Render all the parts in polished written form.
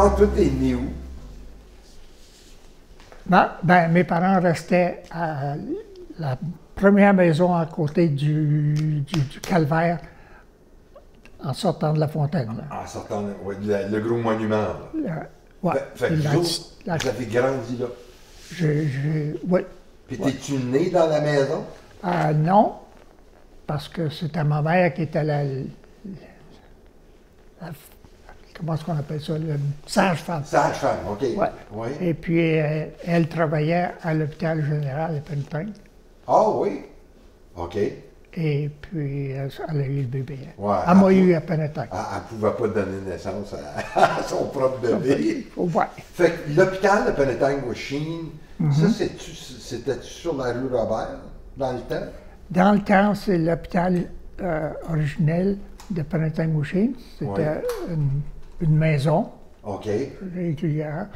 alors, toi, t'es né où? Ben, mes parents restaient à la première maison à côté du calvaire en sortant de la fontaine. Là. En sortant, ouais, le gros monument, là. Ouais. Fait que vous autres, vous avez grandi là. Oui. Puis t'es-tu né dans la maison? Non, parce que c'était ma mère qui était comment est-ce qu'on appelle ça, le sage-femme. Sage-femme, OK. Ouais. Oui. Et puis, elle travaillait à l'hôpital général de Penetang. Ah oui? OK. Et puis, elle a eu le bébé. Ouais, Elle m'a eu à Penetang. Elle ne pouvait pas donner naissance à son propre bébé. Ouais. Fait que l'hôpital de Penetang-Washington, ça, c'était-tu sur la rue Robert, dans le temps? Dans le temps, c'est l'hôpital originel de Penetang-Washington. C'était une maison régulière,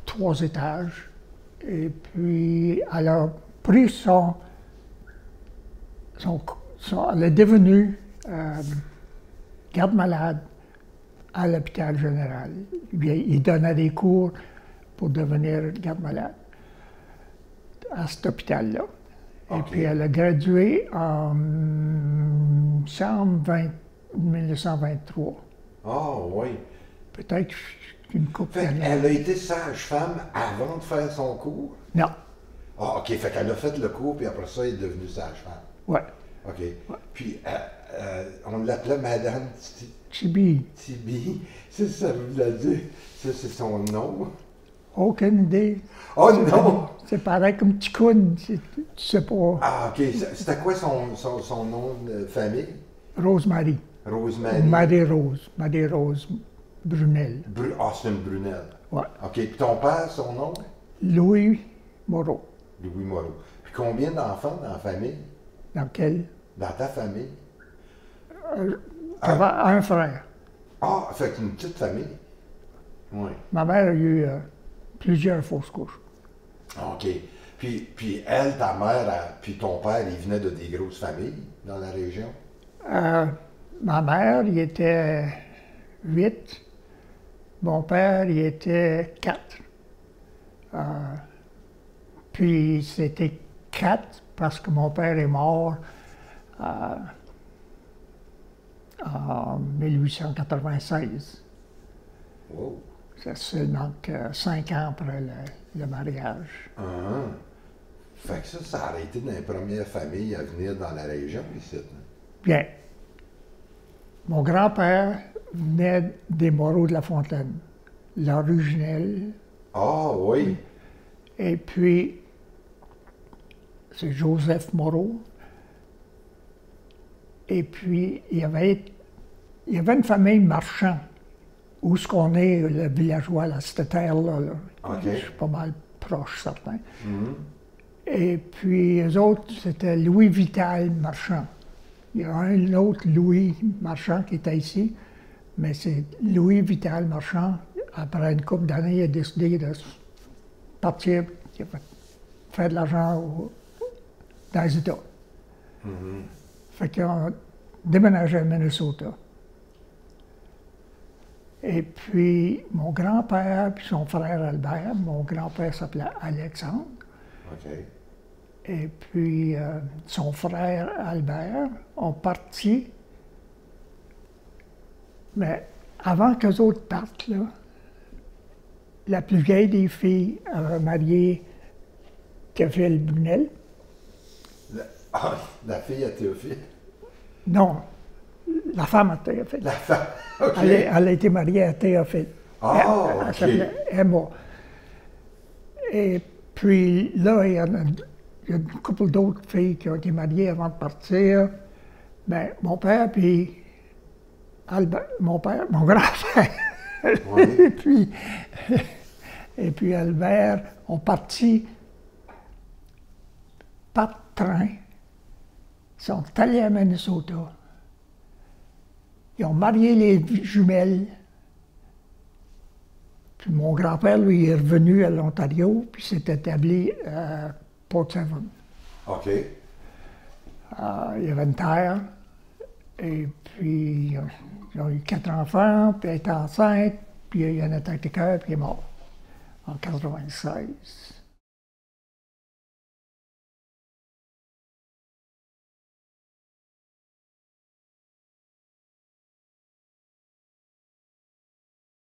3 étages. Et puis, elle a pris elle est devenue garde-malade à l'hôpital général. Il donnait des cours pour devenir garde-malade à cet hôpital-là. Et puis elle a gradué en 1923. Ah oui. Peut-être une couple d'années. Elle a été sage-femme avant de faire son cours? Non. Ah, OK. Fait qu'elle a fait le cours, puis après ça, elle est devenue sage-femme. Oui. OK. Ouais. Puis, on l'appelait Madame Tibi. Tibi. Ça veut dire, ça, c'est son nom? Aucune idée. Oh non! C'est pareil comme Ticoun, tu sais pas. Ah, OK. C'était quoi son nom de famille? Rosemary. Rosemary. Marie-Rose. Marie-Rose Brunel. C'est une Brunel. Ouais. OK. Puis ton père, son nom? Louis Moreau. Louis Moreau. Puis combien d'enfants dans la famille? Dans quel? Dans ta famille? J'avais un frère. Ah, fait que une petite famille. Oui. Ma mère a eu plusieurs fausses couches. OK. Puis elle, ta mère, puis ton père, ils venaient de des grosses familles dans la région? Ma mère, il était 8. Mon père, il était 4. Puis c'était 4 parce que mon père est mort en 1896. Wow. C'est seulement 5 ans après le mariage. Fait que ça aurait été dans les premières familles à venir dans la région ici. Bien. Mon grand-père venait des Moreaux de la Fontaine, l'originel. Ah oui. Et puis, c'est Joseph Moreau. Et puis, il y avait une famille marchand. Où est-ce qu'on est, le villageois, là, cette terre-là. Là. Okay. Je suis pas mal proche, certain. Et puis, eux autres, c'était Louis Vital Marchand. Il y a un autre Louis Marchand qui était ici, mais c'est Louis Vital Marchand. Après une couple d'années, il a décidé de partir, faire de l'argent dans les États. Fait qu'ils ont déménagé à Minnesota. Et puis, mon grand-père puis son frère Albert, mon grand-père s'appelait Alexandre. OK. Et puis, son frère Albert ont parti. Mais avant qu'eux autres partent, là, la plus vieille des filles avait marié Théophile Brunel. La fille à Théophile? Non, la femme à Théophile. La femme, OK. Elle a été mariée à Théophile. Elle s'appelait Emma. Et puis là, il y a une couple d'autres filles qui ont été mariées avant de partir. Mais mon père, puis Albert, mon grand-père, Oui. et puis Albert ont parti par train. Ils sont allés à Minnesota. Ils ont marié les jumelles. Puis mon grand-père, lui, est revenu à l'Ontario, puis s'est établi à Port Severn. OK. Il y avait une terre, et puis ils ont eu 4 enfants, puis elle était enceinte, puis il y a une attaque de cœur, puis il est mort en 96.